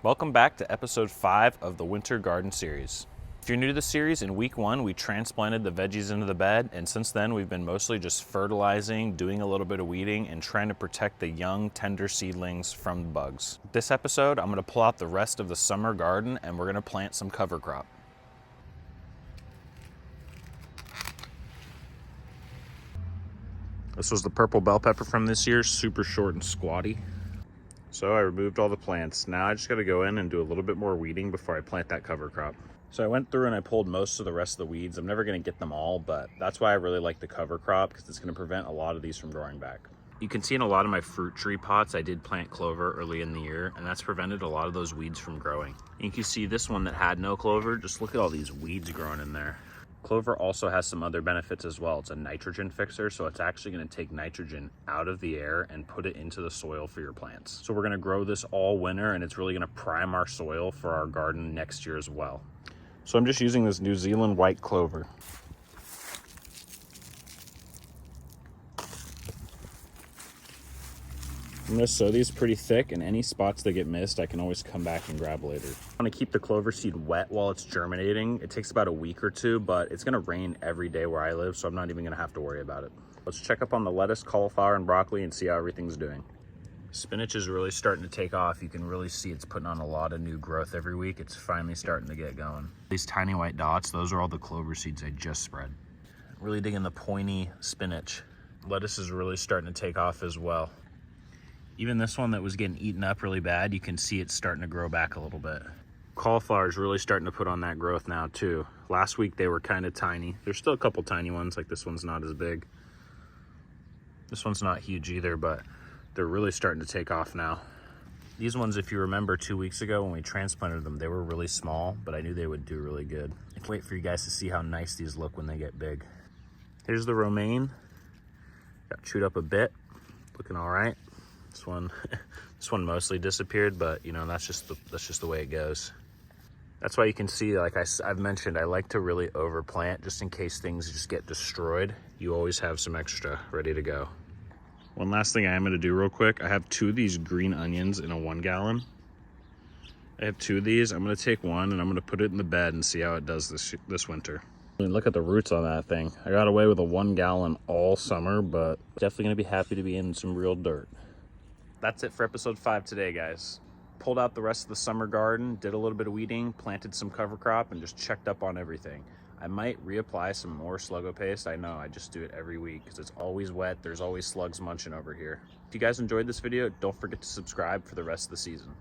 Welcome back to episode 5 of the Winter Garden series. If you're new to the series, in week 1 we transplanted the veggies into the bed, and since then we've been mostly just fertilizing, doing a little bit of weeding, and trying to protect the young, tender seedlings from the bugs. This episode, I'm going to pull out the rest of the summer garden and we're going to plant some cover crop. This was the purple bell pepper from this year, super short and squatty. So I removed all the plants. Now I just got to go in and do a little bit more weeding before I plant that cover crop. So I went through and I pulled most of the rest of the weeds. I'm never going to get them all, but that's why I really like the cover crop, because it's going to prevent a lot of these from growing back. You can see in a lot of my fruit tree pots, I did plant clover early in the year, and that's prevented a lot of those weeds from growing. And you can see this one that had no clover, just look at all these weeds growing in there. Clover also has some other benefits as well. It's a nitrogen fixer, so it's actually going to take nitrogen out of the air and put it into the soil for your plants. So we're going to grow this all winter, and it's really going to prime our soil for our garden next year as well. So I'm just using this New Zealand white clover. I'm going to sow these pretty thick, and any spots that get missed, I can always come back and grab later. I want to keep the clover seed wet while it's germinating. It takes about a week or two, but it's going to rain every day where I live, so I'm not even going to have to worry about it. Let's check up on the lettuce, cauliflower, and broccoli and see how everything's doing. Spinach is really starting to take off. You can really see it's putting on a lot of new growth every week. It's finally starting to get going. These tiny white dots, those are all the clover seeds I just spread. Really digging the pointy spinach. Lettuce is really starting to take off as well. Even this one that was getting eaten up really bad, you can see it's starting to grow back a little bit. Cauliflower is really starting to put on that growth now too. Last week they were kind of tiny. There's still a couple tiny ones, like this one's not as big. This one's not huge either, but they're really starting to take off now. These ones, if you remember 2 weeks ago when we transplanted them, they were really small, but I knew they would do really good. I can't wait for you guys to see how nice these look when they get big. Here's the romaine. Got chewed up a bit, looking all right. This one mostly disappeared, but you know, that's just the way it goes. That's why you can see, like I've mentioned, I like to really overplant just in case things just get destroyed. You always have some extra ready to go. One last thing I am going to do real quick. I have 2 of these green onions in a 1 gallon. I have 2 of these. I'm going to take one and I'm going to put it in the bed and see how it does this winter. I mean, look at the roots on that thing. I got away with a 1 gallon all summer, but definitely going to be happy to be in some real dirt. That's it for episode 5 today, guys. Pulled out the rest of the summer garden, did a little bit of weeding, planted some cover crop, and just checked up on everything. I might reapply some more Sluggo paste. I know, I just do it every week because it's always wet. There's always slugs munching over here. If you guys enjoyed this video, don't forget to subscribe for the rest of the season.